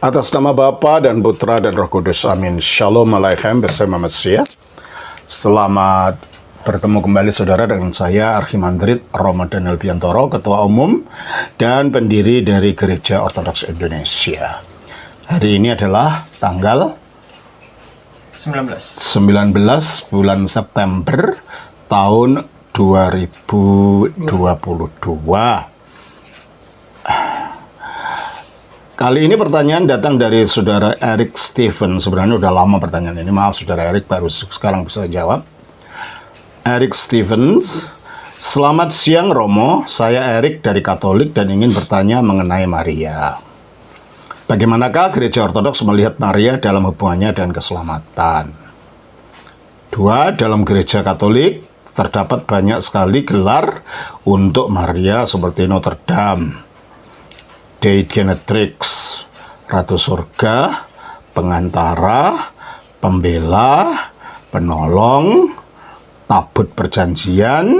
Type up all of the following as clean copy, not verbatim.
Atas nama Bapa dan Putra dan Roh Kudus, amin. Shalom alaikum bersama Mesias. Selamat bertemu kembali saudara dengan saya Archimandrit Romo Daniel Biantoro, Ketua Umum dan pendiri dari Gereja Ortodoks Indonesia. Hari ini adalah tanggal 19 bulan September tahun 2022. Kali ini pertanyaan datang dari saudara Eric Stephen. Sebenarnya udah lama pertanyaan ini. Maaf saudara Eric, baru sekarang bisa jawab. Eric Stevens, selamat siang Romo. Saya Eric dari Katolik dan ingin bertanya mengenai Maria. Bagaimanakah Gereja Ortodoks melihat Maria dalam hubungannya dengan keselamatan? 2. Dalam Gereja Katolik terdapat banyak sekali gelar untuk Maria seperti Notre Dame, Dei Genetrix, Ratu Surga, Pengantara, Pembela, Penolong, Tabut Perjanjian,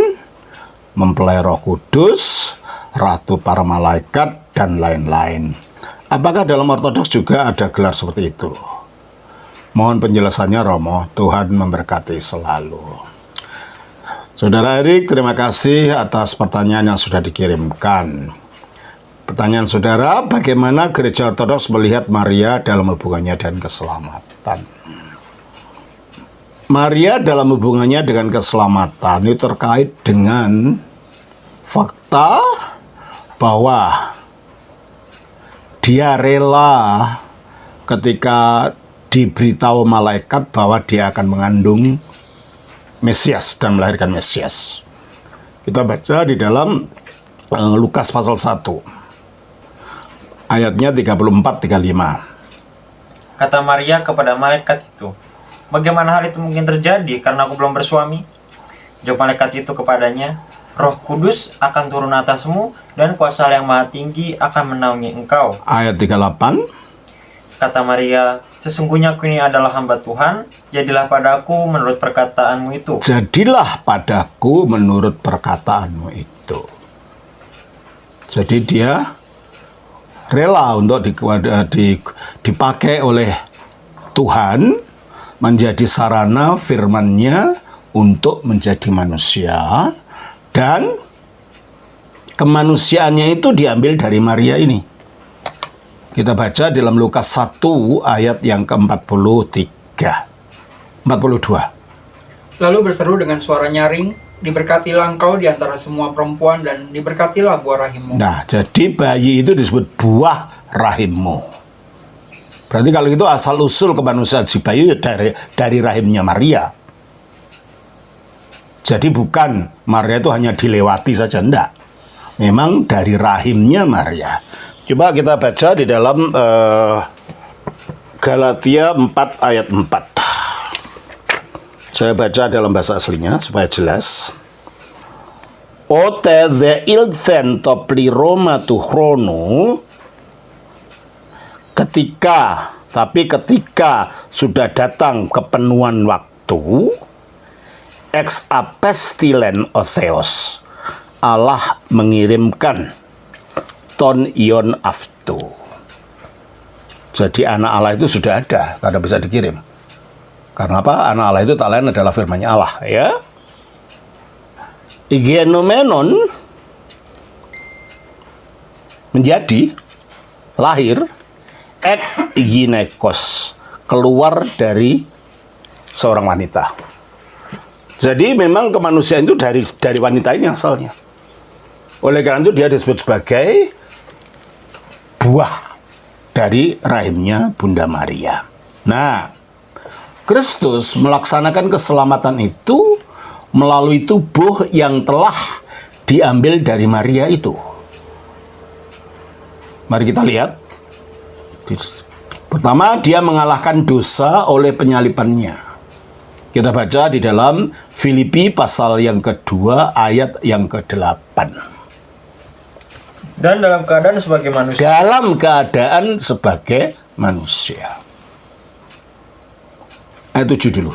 Mempelai Roh Kudus, Ratu para Malaikat, dan lain-lain. Apakah dalam Ortodoks juga ada gelar seperti itu? Mohon penjelasannya Romo, Tuhan memberkati selalu. Saudara Erik, terima kasih atas pertanyaan yang sudah dikirimkan. Pertanyaan saudara, bagaimana Gereja Ortodoks melihat Maria dalam hubungannya dan keselamatan? Maria dalam hubungannya dengan keselamatan itu terkait dengan fakta bahwa dia rela ketika diberitahu malaikat bahwa dia akan mengandung Mesias dan melahirkan Mesias. Kita baca di dalam Lukas pasal 1. Ayatnya 34-35. Kata Maria kepada malaikat itu, bagaimana hal itu mungkin terjadi karena aku belum bersuami? Jawab malaikat itu kepadanya, Roh Kudus akan turun atasmu dan kuasa yang maha tinggi akan menaungi engkau. Ayat 38. Kata Maria, sesungguhnya aku ini adalah hamba Tuhan, jadilah padaku menurut perkataanmu itu. Jadilah padaku menurut perkataanmu itu. Jadi dia rela untuk dipakai oleh Tuhan menjadi sarana firman-Nya untuk menjadi manusia, dan kemanusiaannya itu diambil dari Maria ini. Kita baca dalam Lukas 1 ayat yang ke-42. Lalu berseru dengan suara nyaring, diberkatilah engkau di antara semua perempuan dan diberkatilah buah rahimmu. Nah, jadi bayi itu disebut buah rahimmu. Berarti kalau itu asal-usul kemanusiaan si bayi dari rahimnya Maria. Jadi bukan Maria itu hanya dilewati saja, enggak. Memang dari rahimnya Maria. Coba kita baca di dalam Galatia 4 ayat 4. Saya baca dalam bahasa aslinya supaya jelas. Ote the ilthen to pliroma tu chrono. Ketika sudah datang kepenuhan waktu, ex apestilen otheos, Allah mengirimkan ton ion afto. Jadi anak Allah itu sudah ada, karena bisa dikirim. Karena apa? Anak Allah itu tak lain adalah firman-Nya Allah, ya. Igenomenon menjadi lahir ek ginekos, keluar dari seorang wanita. Jadi memang kemanusiaan itu dari wanita ini asalnya. Oleh karena itu dia disebut sebagai buah dari rahimnya Bunda Maria. Nah, Kristus melaksanakan keselamatan itu melalui tubuh yang telah diambil dari Maria itu. Mari kita lihat. Pertama, dia mengalahkan dosa oleh penyalibannya. Kita baca di dalam Filipi pasal yang kedua ayat yang ke-8. Dan dalam keadaan sebagai manusia. Dalam keadaan sebagai manusia. Ayat 7 dulu.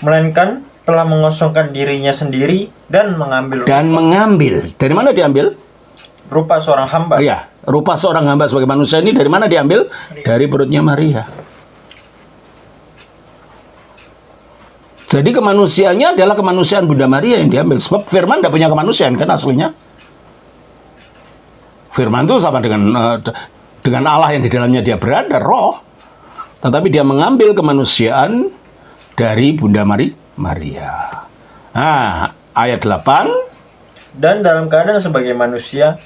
Melainkan telah mengosongkan dirinya sendiri dan mengambil. Dari mana diambil? rupa seorang hamba. Iya, rupa seorang hamba sebagai manusia ini dari mana diambil? Dari perutnya Maria. Jadi kemanusiaannya adalah kemanusiaan Bunda Maria yang diambil. Sebab Firman tidak punya kemanusiaan kan aslinya. Firman itu sama dengan Allah yang di dalamnya dia berada, roh. Tetapi dia mengambil kemanusiaan dari Bunda Maria. Nah, ayat 8. Dan dalam keadaan sebagai manusia,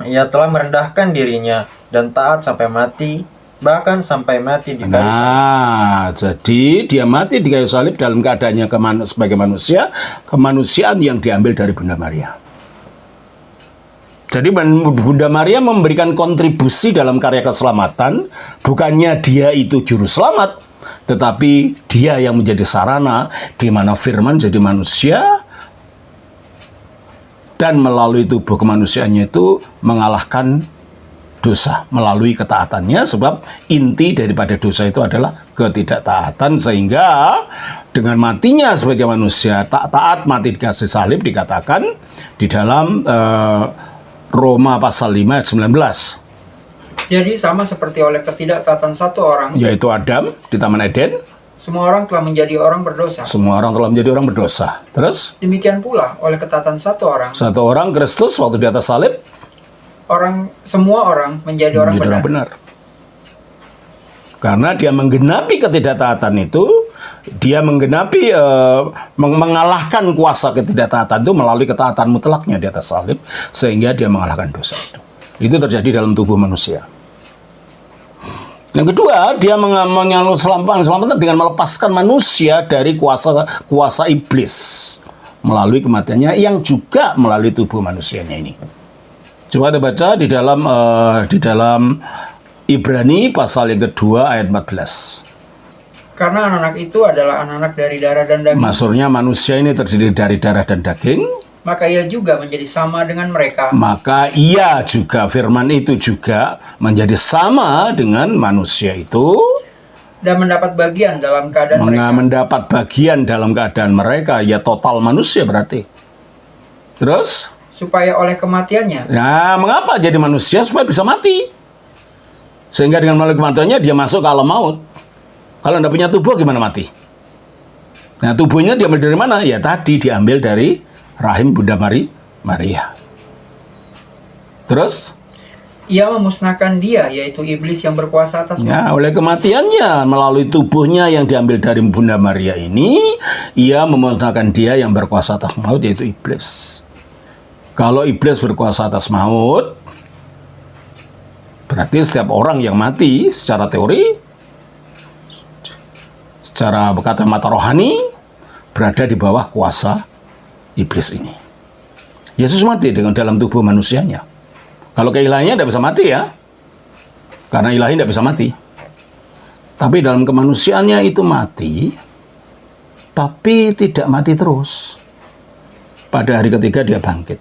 ia telah merendahkan dirinya dan taat sampai mati, bahkan sampai mati di kayu salib. Nah, jadi dia mati di kayu salib dalam keadaannya sebagai manusia, kemanusiaan yang diambil dari Bunda Maria. Jadi Bunda Maria memberikan kontribusi dalam karya keselamatan, bukannya dia itu juru selamat, tetapi dia yang menjadi sarana di mana Firman jadi manusia, dan melalui tubuh kemanusiaannya itu mengalahkan dosa melalui ketaatannya, sebab inti daripada dosa itu adalah ketidaktaatan. Sehingga dengan matinya sebagai manusia taat mati di kayu salib dikatakan di dalam Roma pasal 5 ayat 19. Jadi sama seperti oleh ketidaktaatan satu orang, Yaitu Adam di Taman Eden. semua orang telah menjadi orang berdosa. Semua orang telah menjadi orang berdosa. Terus Demikian pula oleh ketetapan satu orang, Kristus waktu di atas salib semua orang menjadi orang menjadi benar. orang benar. Karena dia menggenapi ketidaktaatan itu, dia menggenapi mengalahkan kuasa ketidaktaatan itu melalui ketaatan mutlaknya di atas salib, sehingga dia mengalahkan dosa itu. Itu terjadi dalam tubuh manusia. Yang kedua, dia menyelamatkan dengan melepaskan manusia dari kuasa iblis melalui kematiannya yang juga melalui tubuh manusianya ini. Coba kita baca di dalam Ibrani pasal yang kedua ayat 14. Karena anak-anak itu adalah anak-anak dari darah dan daging, Maksudnya manusia ini terdiri dari darah dan daging, maka ia juga menjadi sama dengan mereka. maka ia juga, Firman itu juga menjadi sama dengan manusia itu, Dan mendapat bagian dalam keadaan mereka. mendapat bagian dalam keadaan mereka, ya total manusia berarti. Terus, Supaya oleh kematiannya, nah mengapa jadi manusia? Supaya bisa mati. Sehingga dengan melalui kematiannya dia masuk ke alam maut. Kalau tidak punya tubuh gimana mati? Nah tubuhnya diambil dari mana? Ya tadi diambil dari rahim Bunda Maria. Terus? ia memusnahkan dia, yaitu iblis yang berkuasa atas maut. Ya, oleh kematiannya melalui tubuhnya yang diambil dari Bunda Maria ini, ia memusnahkan dia yang berkuasa atas maut, yaitu iblis. Kalau iblis berkuasa atas maut, berarti setiap orang yang mati secara teori, secara kacamata rohani, berada di bawah kuasa iblis ini. Yesus mati dengan dalam tubuh manusianya. Kalau keilahiannya tidak bisa mati ya, karena ilahi tidak bisa mati. Tapi dalam kemanusiaannya itu mati, tapi tidak mati terus. Pada hari ketiga dia bangkit.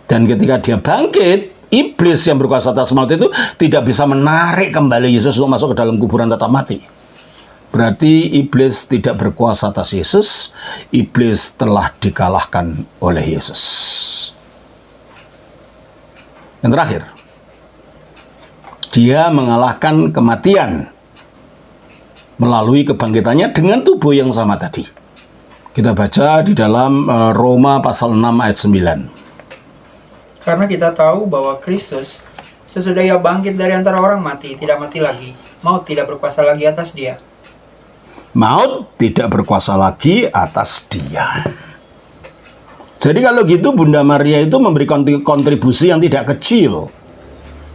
Dan ketika dia bangkit, iblis yang berkuasa atas maut itu tidak bisa menarik kembali Yesus untuk masuk ke dalam kuburan tetap mati. Berarti iblis tidak berkuasa atas Yesus, iblis telah dikalahkan oleh Yesus. Yang terakhir, dia mengalahkan kematian melalui kebangkitannya dengan tubuh yang sama tadi. Kita baca di dalam Roma pasal 6 ayat 9. Karena kita tahu bahwa Kristus sesudah ia bangkit dari antara orang mati, tidak mati lagi. Maut tidak berkuasa lagi atas dia. Maut tidak berkuasa lagi atas dia. Jadi kalau gitu Bunda Maria itu memberi kontribusi yang tidak kecil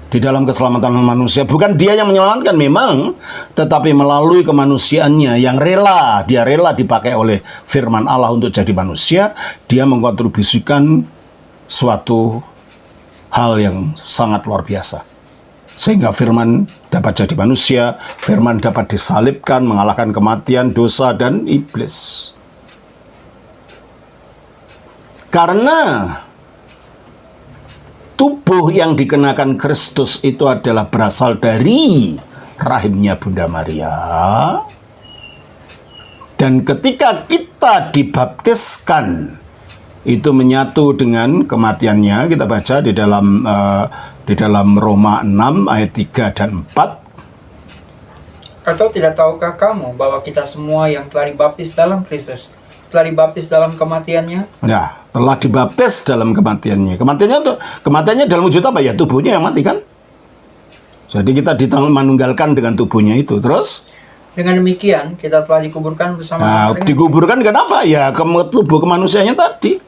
di dalam keselamatan manusia. Bukan dia yang menyelamatkan memang, tetapi melalui kemanusiaannya yang dia rela dipakai oleh firman Allah untuk jadi manusia, dia mengkontribusikan suatu hal yang sangat luar biasa. Sehingga firman dapat jadi manusia, firman dapat disalibkan, mengalahkan kematian, dosa, dan iblis. Karena tubuh yang dikenakan Kristus itu adalah berasal dari rahimnya Bunda Maria. Dan ketika kita dibaptiskan itu menyatu dengan kematiannya. Kita baca di dalam Roma 6 ayat 3 dan 4. Atau tidak tahukah kamu bahwa kita semua yang telah dibaptis dalam Kristus telah dibaptis dalam kematiannya? Ya, telah dibaptis dalam kematiannya. Kematiannya dalam wujud apa ya? Tubuhnya yang mati kan? Jadi kita menunggalkan dengan tubuhnya itu. Terus? Dengan demikian kita telah dikuburkan bersama-sama dengan dikuburkan kenapa? Ya, tubuh kemanusiaannya tadi.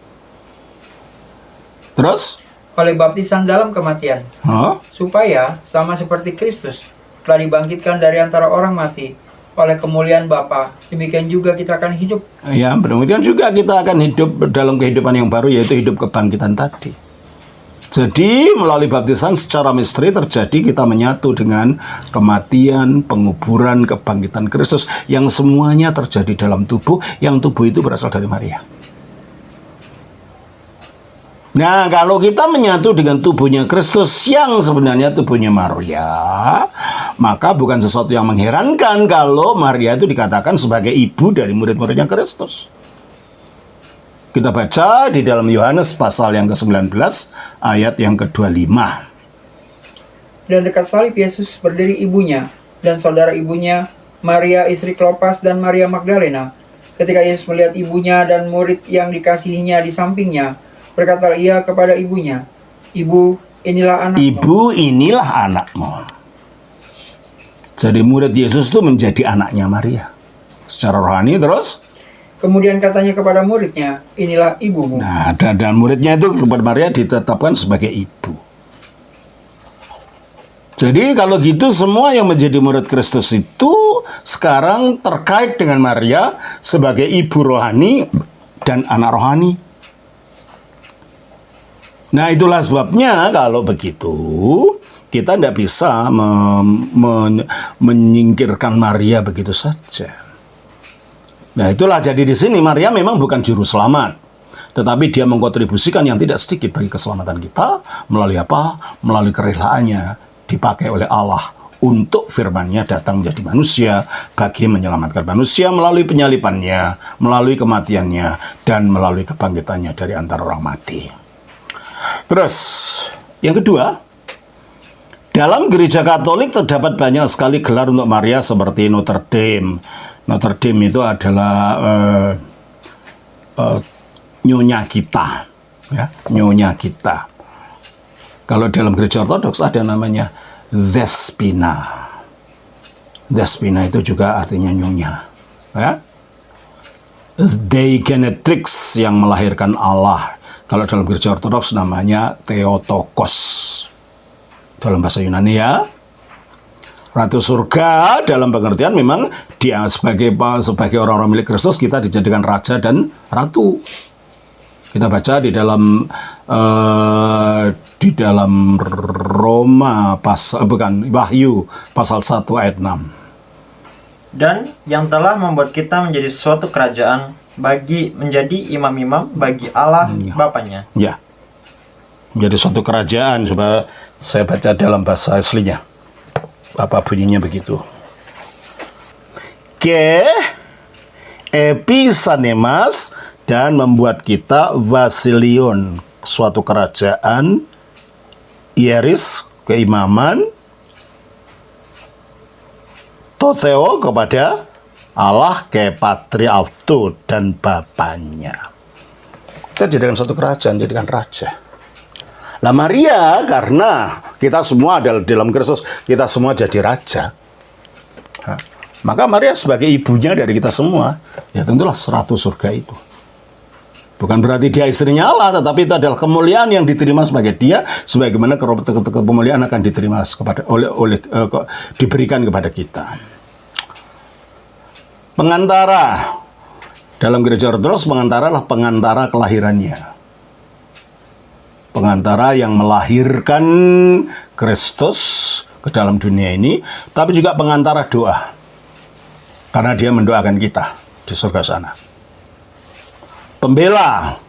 Terus? oleh baptisan dalam kematian, supaya sama seperti Kristus telah dibangkitkan dari antara orang mati oleh kemuliaan Bapa, demikian juga kita akan hidup. Ya, demikian juga kita akan hidup dalam kehidupan yang baru, yaitu hidup kebangkitan tadi. Jadi melalui baptisan secara misteri terjadi kita menyatu dengan kematian, penguburan, kebangkitan Kristus yang semuanya terjadi dalam tubuh, yang tubuh itu berasal dari Maria. Nah, kalau kita menyatu dengan tubuhnya Kristus yang sebenarnya tubuhnya Maria, maka bukan sesuatu yang mengherankan kalau Maria itu dikatakan sebagai ibu dari murid-muridnya Kristus. Kita baca di dalam Yohanes pasal yang ke-19 ayat yang ke-25. Dan dekat salib Yesus berdiri ibunya dan saudara ibunya, Maria istri Klopas dan Maria Magdalena. Ketika Yesus melihat ibunya dan murid yang dikasihinya di sampingnya, berkata ia kepada ibunya, "Ibu, inilah anakmu." Ibu, inilah anakmu. Jadi murid Yesus itu menjadi anaknya Maria secara rohani. Terus kemudian katanya kepada muridnya, "Inilah ibumu." nah, dan muridnya itu kepada Maria ditetapkan sebagai ibu. Jadi kalau gitu semua yang menjadi murid Kristus itu sekarang terkait dengan Maria sebagai ibu rohani dan anak rohani. Nah, itulah sebabnya kalau begitu kita tidak bisa menyingkirkan Maria begitu saja. Nah, itulah jadi di sini Maria memang bukan juru selamat, tetapi dia mengkontribusikan yang tidak sedikit bagi keselamatan kita melalui apa? Melalui kerelaannya dipakai oleh Allah untuk firman-Nya datang menjadi manusia bagi menyelamatkan manusia melalui penyalipannya, melalui kematiannya, dan melalui kebangkitannya dari antara orang mati. Terus, yang kedua, dalam gereja Katolik terdapat banyak sekali gelar untuk Maria seperti Notre Dame. Notre Dame itu adalah nyonya kita, ya, nyonya kita. Kalau dalam gereja Ortodoks ada namanya Despina. Despina itu juga artinya nyonya, ya. Dei Genetrix yang melahirkan Allah. Kalau dalam gereja Ortodoks namanya Theotokos. Dalam bahasa Yunani ya. Ratu surga dalam pengertian memang dia sebagai orang-orang milik Kristus kita dijadikan raja dan ratu. Kita baca di dalam Roma Wahyu pasal 1 ayat 6. Dan yang telah membuat kita menjadi suatu kerajaan menjadi imam-imam bagi Allah Bapaknya. Ya. Menjadi suatu kerajaan. Coba saya baca dalam bahasa aslinya. Apa bunyinya begitu? Ke episanemas, dan membuat kita vasilion, suatu kerajaan, ieris, keimaman, toteo, kepada Allah, ke patriautu, dan Bapaknya. Kita jadikan satu kerajaan, jadikan raja. Lah Maria, karena kita semua adalah dalam Kristus, kita semua jadi raja. Maka Maria sebagai ibunya dari kita semua, ya tentulah ratu surga itu. Bukan berarti dia istrinya Allah, tetapi itu adalah kemuliaan yang diterima sebagai dia, sebagaimana kemuliaan akan diterima diberikan kepada kita. Pengantara dalam gereja Ortodoks, pengantara adalah pengantara kelahirannya. Pengantara yang melahirkan Kristus ke dalam dunia ini, tapi juga pengantara doa. Karena dia mendoakan kita di surga sana. Pembela.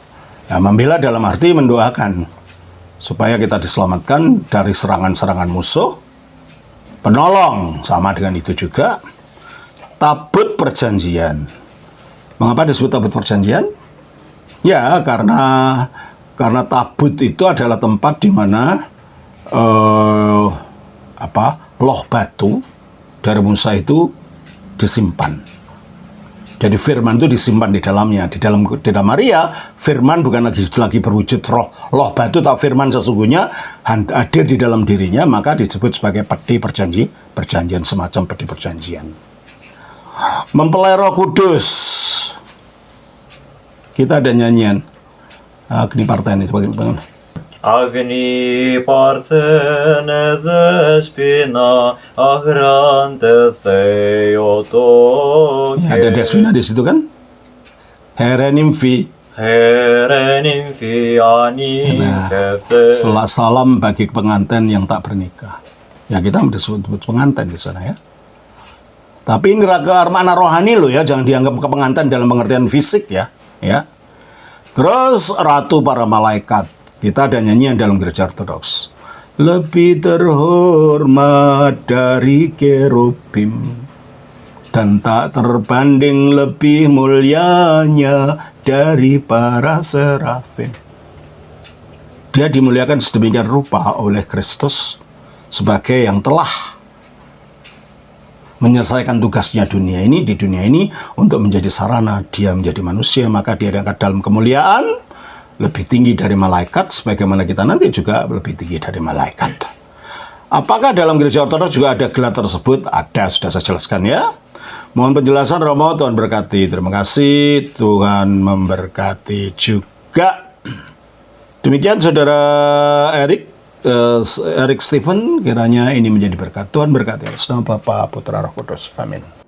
Nah, membela dalam arti mendoakan supaya kita diselamatkan dari serangan-serangan musuh. Penolong, sama dengan itu juga. Tabut perjanjian. Mengapa disebut tabut perjanjian? Ya, karena tabut itu adalah tempat di mana loh batu dari Musa itu disimpan. Jadi firman itu disimpan di dalamnya. Di dalam Maria, firman bukan lagi berwujud roh. Loh batu tak firman sesungguhnya hadir di dalam dirinya, maka disebut sebagai peti perjanjian, semacam peti perjanjian. Mempelai Roh Kudus. Kita ada nyanyian. Agni Parthene sebagai Agni Parthene Despina Agrante Theotoke. Ya, ada Despina di situ kan? Herenimfi. Herenimfiani Hefte. Salam bagi pengantin yang tak bernikah. Ya, kita disebut pengantin di sana ya. Tapi ini makna rohani loh ya, jangan dianggap pengantin dalam pengertian fisik ya. Ya. Terus ratu para malaikat. Kita ada nyanyian dalam gereja Ortodoks. Lebih terhormat dari kerubim dan tak terbanding lebih mulianya dari para serafim. Dia dimuliakan sedemikian rupa oleh Kristus sebagai yang telah menyelesaikan tugasnya di dunia ini untuk menjadi sarana dia menjadi manusia, maka dia diangkat dalam kemuliaan lebih tinggi dari malaikat, sebagaimana kita nanti juga lebih tinggi dari malaikat. Apakah dalam gereja Ortodoks juga ada gelar tersebut? Ada, sudah saya jelaskan ya. Mohon penjelasan Romo, Tuhan berkati. Terima kasih, Tuhan memberkati juga. Demikian Saudara Eric Stephen, kiranya ini menjadi berkat. Tuhan berkati atas nama Bapa, Putra, Roh Kudus. Amin.